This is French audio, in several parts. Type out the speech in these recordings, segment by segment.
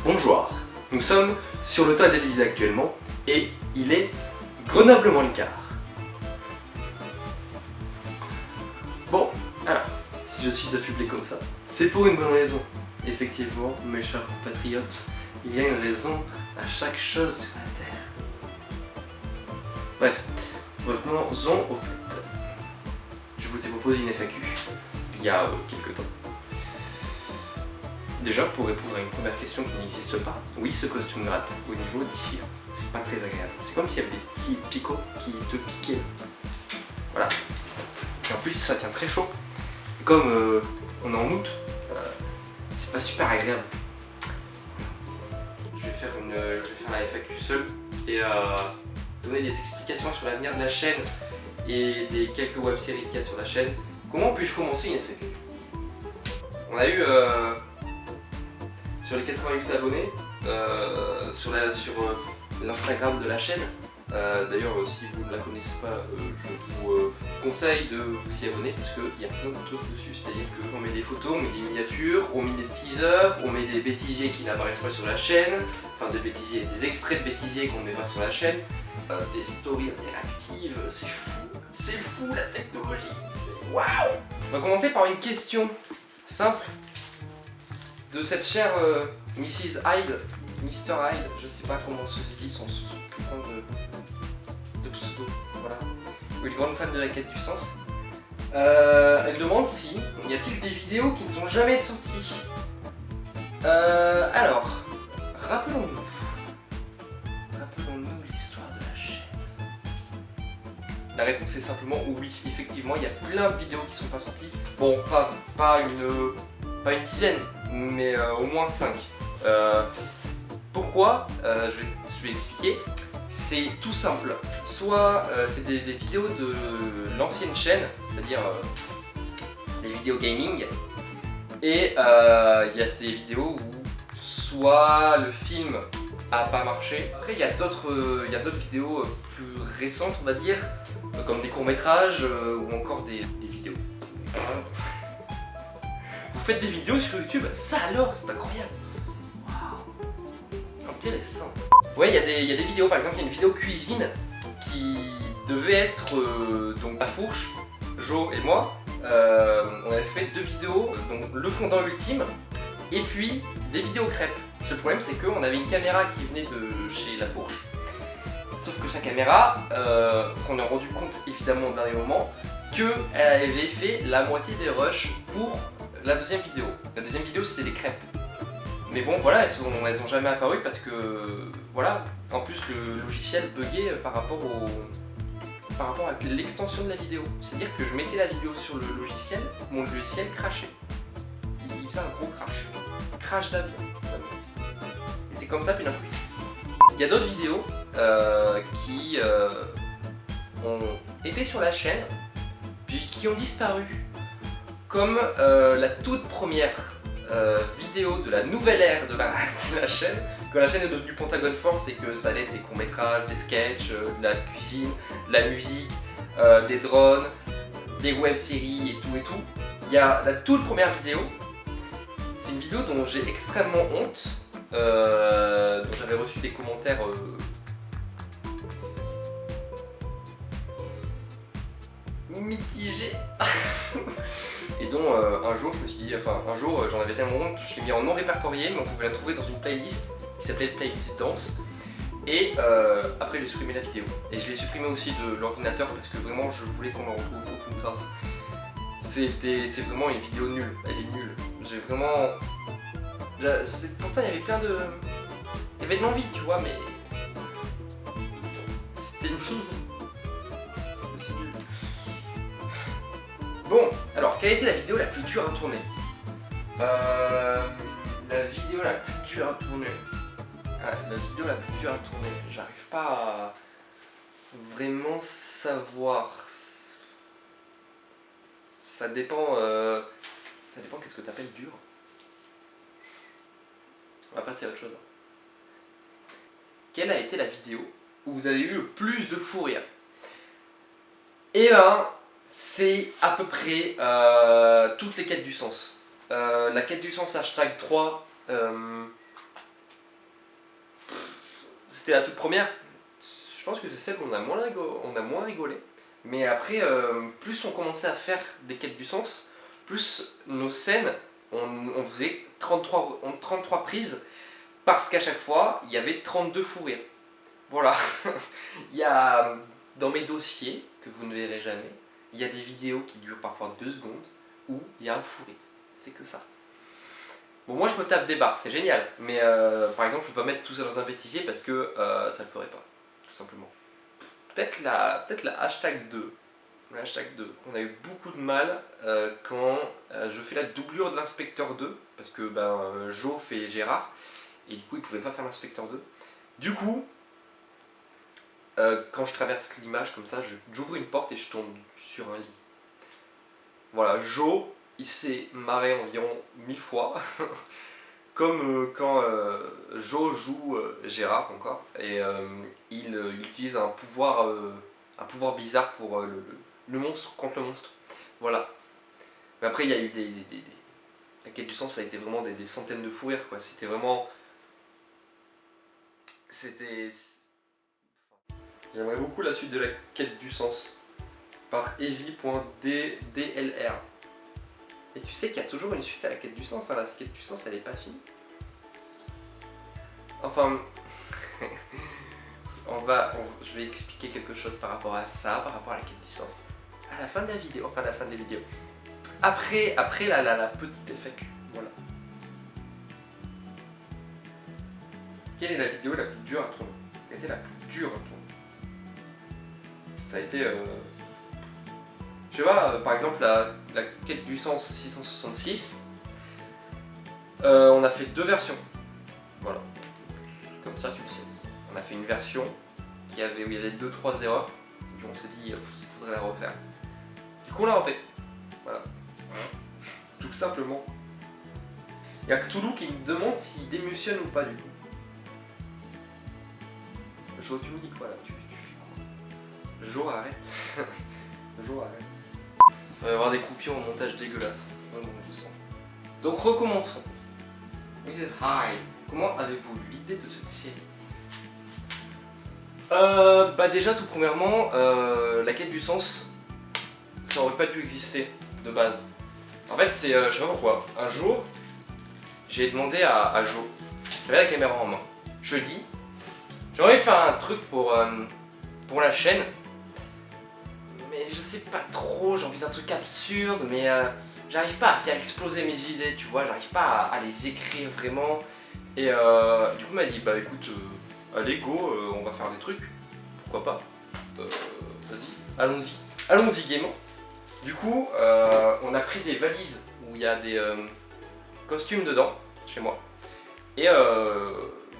Bonjour, nous sommes sur le toit d'Élysée actuellement et il est Grenoble moins le quart. Bon, alors, si je suis affublé comme ça, c'est pour une bonne raison. Effectivement, mes chers compatriotes, il y a une raison à chaque chose sur la Terre. Bref, revenons-en au fait. Je vous ai proposé une FAQ il y a quelques temps. Déjà, pour répondre à une première question qui n'existe pas, oui, ce costume gratte au niveau d'ici, c'est pas très agréable. C'est comme s'il y avait des petits picots qui te piquaient. Voilà. Et en plus, ça tient très chaud. Et comme on est en août, c'est pas super agréable. Je vais faire la FAQ seule et donner des explications sur l'avenir de la chaîne et des quelques web-séries qu'il y a sur la chaîne. Comment puis-je commencer une FAQ? On a eu sur les 88 abonnés sur l'Instagram de la chaîne. D'ailleurs, si vous ne la connaissez pas, je vous conseille de vous y abonner parce qu'il y a plein de trucs dessus. C'est-à-dire qu'on met des photos, on met des miniatures, on met des teasers, on met des bêtisiers qui n'apparaissent pas sur la chaîne, enfin des bêtisiers, des extraits de bêtisiers qu'on ne met pas sur la chaîne, des stories interactives, c'est fou la technologie, c'est waouh! On va commencer par une question simple de cette chère Mrs. Hyde, Mr. Hyde, je sais pas comment se dit son putain de pseudo, voilà. Une grande fan de la quête du sens. Elle demande si y a-t-il des vidéos qui ne sont jamais sorties. Alors, rappelons-nous l'histoire de la chaîne. La réponse est simplement oui, effectivement, il y a plein de vidéos qui sont pas sorties. Bon, pas une dizaine, mais au moins 5. Pourquoi je vais expliquer. C'est tout simple. Soit c'est des vidéos de l'ancienne chaîne, c'est-à-dire des vidéos gaming, et il y a des vidéos où soit le film a pas marché. Après il y a d'autres vidéos plus récentes, on va dire, comme des courts-métrages ou encore des vidéos. Vous faites des vidéos sur YouTube, ça alors, c'est incroyable. Waouh, intéressant. Ouais, il y a des vidéos, par exemple, il y a une vidéo cuisine qui devait être donc la fourche, Jo et moi. On avait fait 2 vidéos, donc le fondant ultime et puis des vidéos crêpes. Le seul problème, c'est qu'on avait une caméra qui venait de chez la fourche. Sauf que sa caméra, on s'en est rendu compte évidemment au dernier moment qu'elle avait fait la moitié des rushs pour la deuxième vidéo. La deuxième vidéo, c'était des crêpes. Mais bon, voilà, elles ont jamais apparu parce que, voilà, en plus le logiciel buguait par rapport à l'extension de la vidéo. C'est-à-dire que je mettais la vidéo sur le logiciel, mon logiciel crashait. Il faisait un gros crash. Crash d'avion. C'était comme ça, puis d'un coup, il y a d'autres vidéos qui ont été sur la chaîne, puis qui ont disparu. Comme la toute première vidéo de la nouvelle ère de la chaîne, quand la chaîne est devenue Pentagon Force et que ça allait être des courts-métrages, des sketchs, de la cuisine, de la musique, des drones, des web-séries et tout. Il y a la toute première vidéo, c'est une vidéo dont j'ai extrêmement honte, dont j'avais reçu des commentaires mitigés. Et dont un jour je me suis dit, j'en avais tellement honte, je l'ai mis en non répertorié, mais on pouvait la trouver dans une playlist qui s'appelait Playlist Danse. Et après j'ai supprimé la vidéo. Et je l'ai supprimé aussi de l'ordinateur parce que vraiment je voulais qu'on en retrouve aucune trace. C'est vraiment une vidéo nulle, elle est nulle. J'ai vraiment... Pourtant il y avait plein de... Il y avait de l'envie, tu vois, mais... C'était nul. C'était nul. Bon, alors, quelle était la vidéo la plus dure à tourner? La vidéo la plus dure à tourner. La vidéo la plus dure à tourner. J'arrive pas à vraiment savoir. Ça dépend. Ça dépend qu'est-ce que t'appelles dur. On va passer à autre chose. Quelle a été la vidéo où vous avez eu le plus de fou rire? Eh ben, c'est à peu près toutes les quêtes du sens. La quête du sens hashtag 3, c'était la toute première. Je pense que c'est celle où on a moins rigolé. Mais après, plus on commençait à faire des quêtes du sens, plus nos scènes, on faisait 33 prises, parce qu'à chaque fois, il y avait 32 fous rires. Voilà. Il y a dans mes dossiers, que vous ne verrez jamais, il y a des vidéos qui durent parfois 2 secondes, où il y a un fou rire. C'est que ça. Bon, moi je me tape des barres, c'est génial, mais par exemple je peux pas mettre tout ça dans un bêtisier parce que ça le ferait pas, tout simplement. Peut-être la hashtag 2. Le hashtag 2. On a eu beaucoup de mal quand je fais la doublure de l'inspecteur 2, parce que Jo fait Gérard, et du coup il pouvait pas faire l'inspecteur 2. Du coup, quand je traverse l'image comme ça, j'ouvre une porte et je tombe sur un lit. Voilà, Jo, il s'est marré environ 1000 fois, comme quand Jo joue Gérard encore, et il utilise un pouvoir bizarre pour le monstre contre le monstre. Voilà. Mais après, il y a eu la quête du sens, ça a été vraiment des centaines de fous rires, quoi. C'était vraiment... J'aimerais beaucoup la suite de la quête du sens, par Evie.dlr. Et tu sais qu'il y a toujours une suite à la quête du sens, hein. La quête du sens elle est pas finie. Enfin, je vais expliquer quelque chose par rapport à ça, par rapport à la quête du sens. À la fin de la vidéo, enfin à la fin des vidéos. Après la petite FAQ, voilà. Quelle est la vidéo la plus dure à tourner? Quelle était la plus dure à tourner? Ça a été... Je sais pas, par exemple la quête du sens 666, on a fait 2 versions. Voilà. Comme ça tu le sais. On a fait une version où il y avait 2-3 erreurs, et puis on s'est dit il faudrait la refaire. Du coup on l'a refait. Voilà. Tout simplement. Il y a Cthulhu qui me demande s'il démissionne ou pas du coup. Jo, tu me dis quoi là? Tu fais quoi? Jo, arrête. Jo, arrête. Il va y avoir des coupures au montage dégueulasses. Oh non, je sens. Donc recommençons. Mrs. Hyde, comment avez-vous eu l'idée de cette série? Déjà tout premièrement, la quête du sens, ça aurait pas dû exister de base. En fait c'est, je sais pas pourquoi, un jour, j'ai demandé à Jo, j'avais la caméra en main, je dis, j'aurais fait un truc pour la chaîne, mais je sais pas trop, j'ai envie d'un truc absurde, mais j'arrive pas à faire exploser mes idées, tu vois, j'arrive pas à les écrire vraiment. Et du coup il m'a dit, bah écoute, allez go, on va faire des trucs, pourquoi pas, vas-y, allons-y gaiement. Du coup, on a pris des valises où il y a des costumes dedans, chez moi, et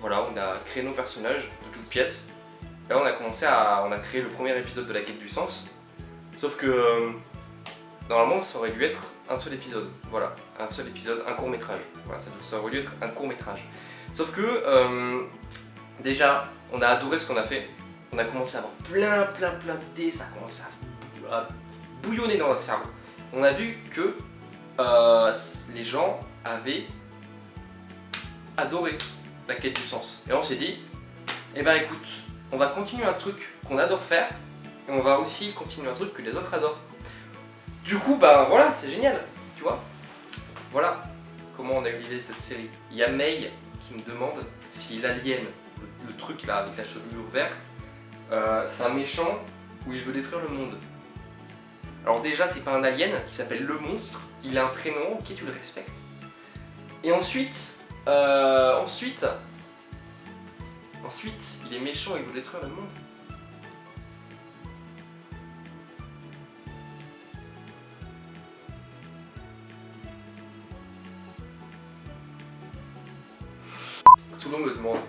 voilà, on a créé nos personnages de toutes pièces. Et là on a créé le premier épisode de la quête du sens, sauf que normalement ça aurait dû être un seul épisode, voilà, un seul épisode, un court métrage, voilà, ça aurait dû être un court métrage. Sauf que déjà on a adoré ce qu'on a fait, on a commencé à avoir plein d'idées, ça a commencé à bouillonner dans notre cerveau. On a vu que les gens avaient adoré la quête du sens. Et on s'est dit, eh ben écoute, on va continuer un truc qu'on adore faire, et on va aussi continuer un truc que les autres adorent. Du coup, bah voilà, c'est génial, tu vois. Voilà comment on a eu l'idée de cette série. Il y a May qui me demande si l'alien, le truc là avec la chevelure verte, c'est un méchant où il veut détruire le monde. Alors déjà, c'est pas un alien qui s'appelle le monstre, il a un prénom, ok, tu le respectes. Et ensuite, il est méchant et il veut détruire le monde. Tout le monde me demande,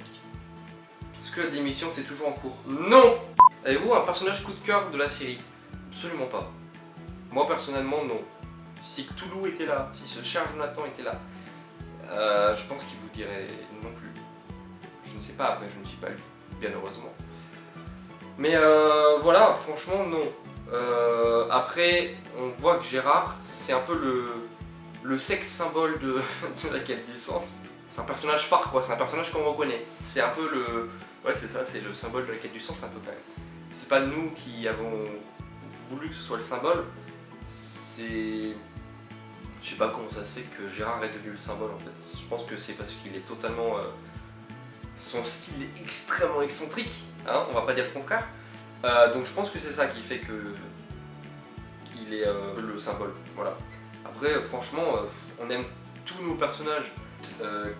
est-ce que la démission c'est toujours en cours? Non! Avez-vous un personnage coup de cœur de la série? Absolument pas. Moi personnellement non. Si Cthulhu était là, si ce cher Jonathan était là, je pense qu'il vous dirait non plus. Je ne sais pas, après je ne suis pas lui, bien heureusement. Mais voilà, franchement non. Après, on voit que Gérard, c'est un peu le sexe symbole de la quête du sens. C'est un personnage phare quoi, c'est un personnage qu'on reconnaît. C'est un peu Ouais, c'est ça, c'est le symbole de la quête du sens un peu quand même. C'est pas nous qui avons voulu que ce soit le symbole, c'est... Je sais pas comment ça se fait que Gérard est devenu le symbole en fait. Je pense que c'est parce qu'il est totalement... son style est extrêmement excentrique, hein, on va pas dire le contraire. Donc je pense que c'est ça qui fait que il est le symbole, voilà. Après franchement, on aime tous nos personnages.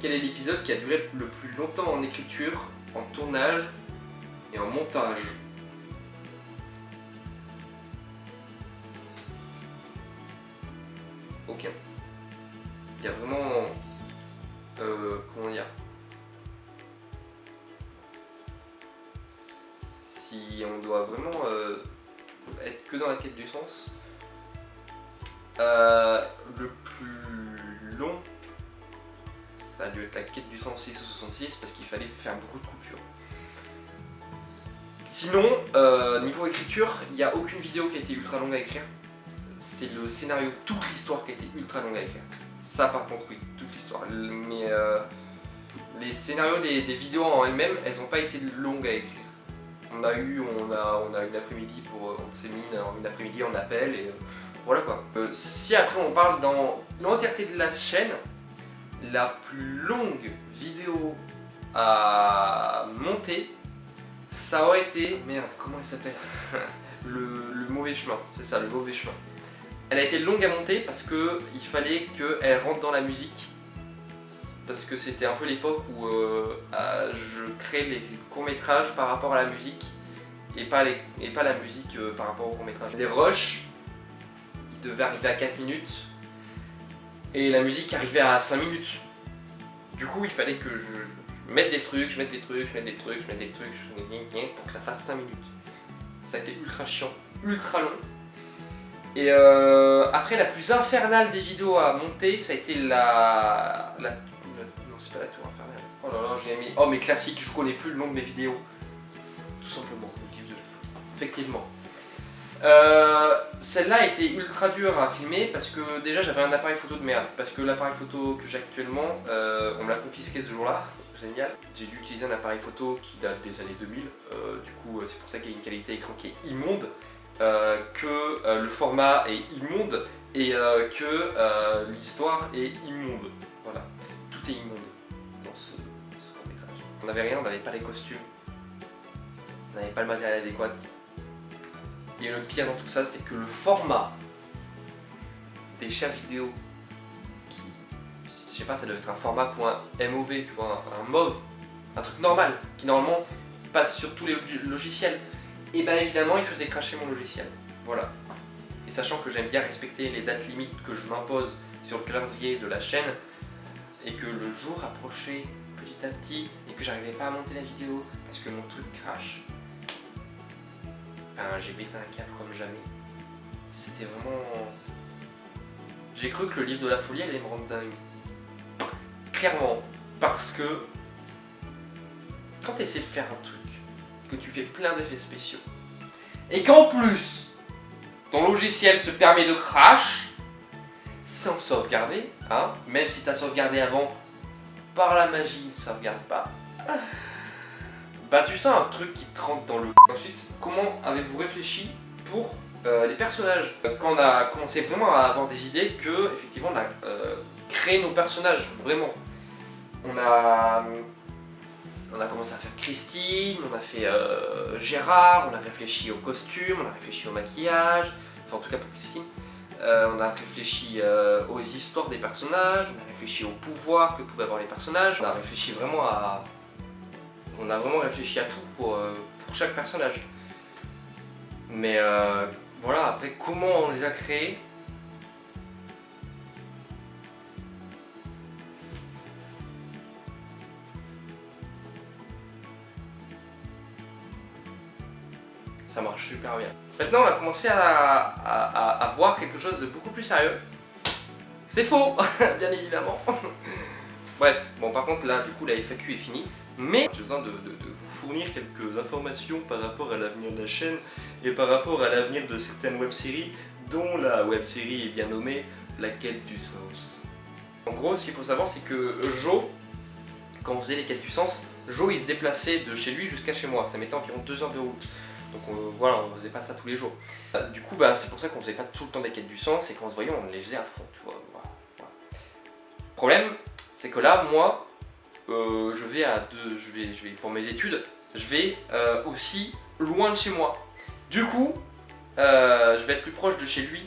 Quel est l'épisode qui a duré le plus longtemps en écriture, en tournage et en montage? Aucun. Il y a vraiment... comment dire? Si on doit vraiment être que dans la quête du sens, le plus long, ça a dû être la quête du sens 666 parce qu'il fallait faire beaucoup de coupures. Sinon, niveau écriture, il n'y a aucune vidéo qui a été ultra longue à écrire. C'est le scénario, toute l'histoire qui a été ultra longue à écrire. Ça par contre oui, toute l'histoire. Mais les scénarios des vidéos en elles-mêmes, elles n'ont pas été longues à écrire. On a eu une après-midi pour... on s'est mis une après-midi en appel et voilà quoi. Si après on parle dans l'entièreté de la chaîne, la plus longue vidéo à monter, ça aurait été... Merde, comment elle s'appelle? le mauvais chemin, c'est ça, le mauvais chemin. Elle a été longue à monter parce que il fallait qu'elle rentre dans la musique. Parce que c'était un peu l'époque où je crée les courts-métrages par rapport à la musique et pas la musique par rapport au court-métrage. Les rushs, ils devaient arriver à 4 minutes et la musique arrivait à 5 minutes. Du coup, il fallait que je mette des trucs, je mette des trucs pour que ça fasse 5 minutes. Ça a été ultra chiant, ultra long. Et après, la plus infernale des vidéos à monter, ça a été non, c'est pas la tour infernale. Oh là là, j'ai mis... Oh, mes classiques, je connais plus le nom de mes vidéos. Tout simplement, le livre de la folie. Effectivement. Celle-là a été ultra dure à filmer parce que déjà j'avais un appareil photo de merde. Parce que l'appareil photo que j'ai actuellement, on me l'a confisqué ce jour-là. Génial. J'ai dû utiliser un appareil photo qui date des années 2000. Du coup, c'est pour ça qu'il y a une qualité écran qui est immonde. Que le format est immonde et que l'histoire est immonde. Voilà, tout est immonde dans ce court-métrage. On n'avait rien, on n'avait pas les costumes, on n'avait pas le matériel adéquat. Et le pire dans tout ça, c'est que le format des chers vidéo, qui, je sais pas, ça doit être un format .mov, tu vois, un MOV, un truc normal, qui normalement passe sur tous les logiciels. Et bien évidemment il faisait cracher mon logiciel, voilà. Et sachant que j'aime bien respecter les dates limites que je m'impose sur le calendrier de la chaîne, et que le jour approchait petit à petit, et que j'arrivais pas à monter la vidéo parce que mon truc crache, ben, j'ai pété un câble comme jamais. C'était vraiment... J'ai cru que le livre de la folie allait me rendre dingue. Clairement, parce que quand tu essaies de faire un truc, que tu fais plein d'effets spéciaux, et qu'en plus, ton logiciel se permet de crash, sans sauvegarder, hein, même si tu as sauvegardé avant, par la magie, il ne sauvegarde pas, bah tu sens un truc qui te rentre dans le... Ensuite, comment avez-vous réfléchi pour les personnages? Quand on a commencé vraiment à avoir des idées, que effectivement on a créé nos personnages, vraiment. On a commencé à faire Christine, on a fait Gérard, on a réfléchi au costume, on a réfléchi au maquillage, enfin en tout cas pour Christine. On a réfléchi aux histoires des personnages, on a réfléchi au pouvoir que pouvaient avoir les personnages, on a réfléchi vraiment à... On a vraiment réfléchi à tout pour chaque personnage. Mais voilà, après comment on les a créés, ça marche super bien. Maintenant, on va commencer à voir quelque chose de beaucoup plus sérieux. C'est faux, bien évidemment. Bref, bon par contre là, du coup, la FAQ est finie. Mais j'ai besoin de vous fournir quelques informations par rapport à l'avenir de la chaîne et par rapport à l'avenir de certaines web-séries, dont la web-série est bien nommée La Quête du Sens. En gros, ce qu'il faut savoir, c'est que Jo, quand on faisait les quêtes du sens, Joe il se déplaçait de chez lui jusqu'à chez moi, ça mettait environ 2 heures de route. Donc voilà, on faisait pas ça tous les jours. Du coup, c'est pour ça qu'on faisait pas tout le temps des quêtes du sens et quand on se voyait, on les faisait à fond, tu vois. Voilà. Problème, c'est que là, moi, je vais pour mes études, je vais aussi loin de chez moi. Du coup, je vais être plus proche de chez lui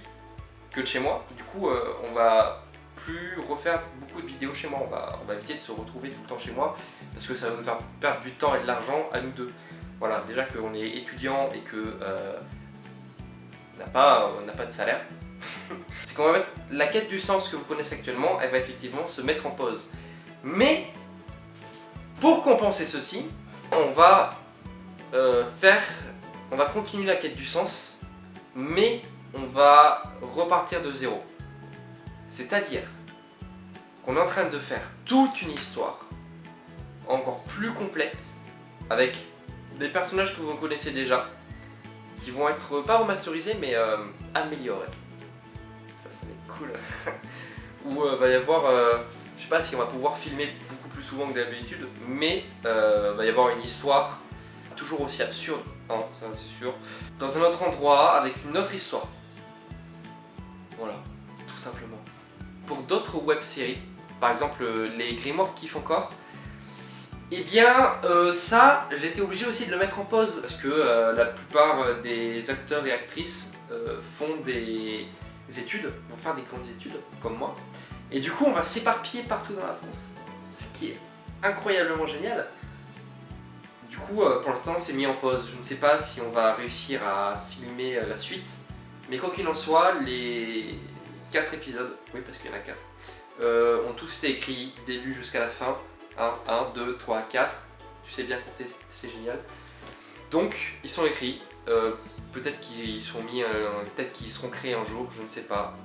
que de chez moi. Du coup, on va plus refaire beaucoup de vidéos chez moi. On va éviter de se retrouver tout le temps chez moi parce que ça va nous faire perdre du temps et de l'argent à nous deux. Voilà, déjà qu'on est étudiant et que on n'a pas de salaire. C'est qu'on va mettre la quête du sens que vous connaissez actuellement, elle va effectivement se mettre en pause. Mais pour compenser ceci, on va continuer la quête du sens, mais on va repartir de zéro. C'est-à-dire qu'on est en train de faire toute une histoire encore plus complète avec des personnages que vous connaissez déjà qui vont être pas remasterisés mais améliorés. Ça va être cool. Où va y avoir, je sais pas si on va pouvoir filmer beaucoup plus souvent que d'habitude, mais va y avoir une histoire toujours aussi absurde, hein, ça c'est sûr, dans un autre endroit avec une autre histoire. Voilà, tout simplement. Pour d'autres web-séries, par exemple les Grimoires qui font corps, et bien ça, j'ai été obligé aussi de le mettre en pause parce que la plupart des acteurs et actrices font des études, vont faire des grandes études comme moi. Et du coup, on va s'éparpiller partout dans la France, ce qui est incroyablement génial. Du coup, pour l'instant, c'est mis en pause. Je ne sais pas si on va réussir à filmer la suite, mais quoi qu'il en soit, les 4 épisodes, oui parce qu'il y en a 4, ont tous été écrits du début jusqu'à la fin. 1, 2, 3, 4, tu sais bien compter, c'est génial. Donc, ils sont écrits, peut-être qu'ils seront mis, peut-être qu'ils seront créés un jour, je ne sais pas,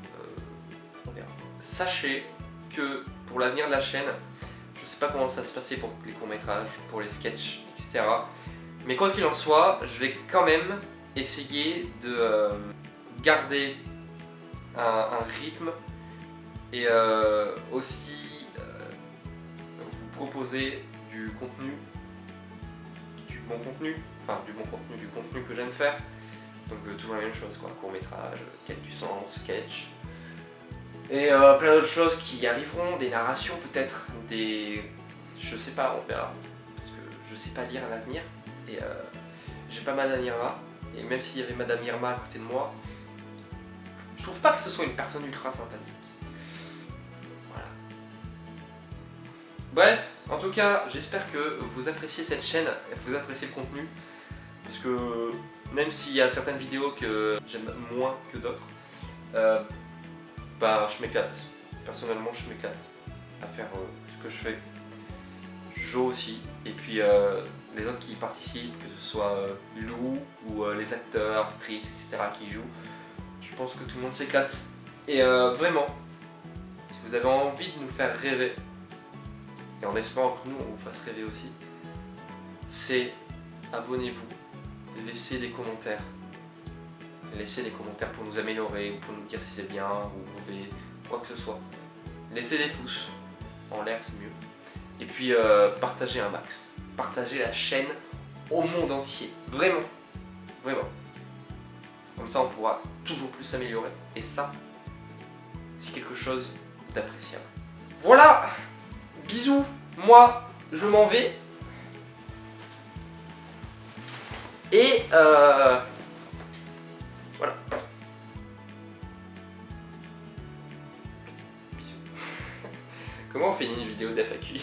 on verra. Sachez que pour l'avenir de la chaîne, je ne sais pas comment ça va se passer pour les courts-métrages, pour les sketchs, etc. Mais quoi qu'il en soit, je vais quand même essayer de garder un rythme et aussi proposer du contenu, du bon contenu que j'aime faire. Donc toujours la même chose quoi, court-métrage, quête du sens, sketch. Et plein d'autres choses qui arriveront, des narrations peut-être, je sais pas, on verra. Parce que je sais pas lire à l'avenir. Et j'ai pas Madame Irma. Et même s'il y avait Madame Irma à côté de moi, je trouve pas que ce soit une personne ultra sympathique. Bref, en tout cas, j'espère que vous appréciez cette chaîne et que vous appréciez le contenu. Parce que même s'il y a certaines vidéos que j'aime moins que d'autres, je m'éclate. Personnellement, je m'éclate à faire ce que je fais. Joe aussi. Et puis les autres qui y participent, que ce soit Lou ou les acteurs, actrices, etc. qui y jouent. Je pense que tout le monde s'éclate. Et vraiment, si vous avez envie de nous faire rêver, et en espérant que nous on vous fasse rêver aussi, c'est abonnez-vous, laissez des commentaires. Laissez des commentaires pour nous améliorer, ou pour nous dire si c'est bien, ou mauvais, quoi que ce soit. Laissez des pouces, en l'air c'est mieux. Et puis partagez un max. Partagez la chaîne au monde entier. Vraiment, vraiment. Comme ça on pourra toujours plus s'améliorer. Et ça, c'est quelque chose d'appréciable. Voilà! Bisous, moi je m'en vais. Et voilà. Bisous. Comment on finit une vidéo d'FAQ?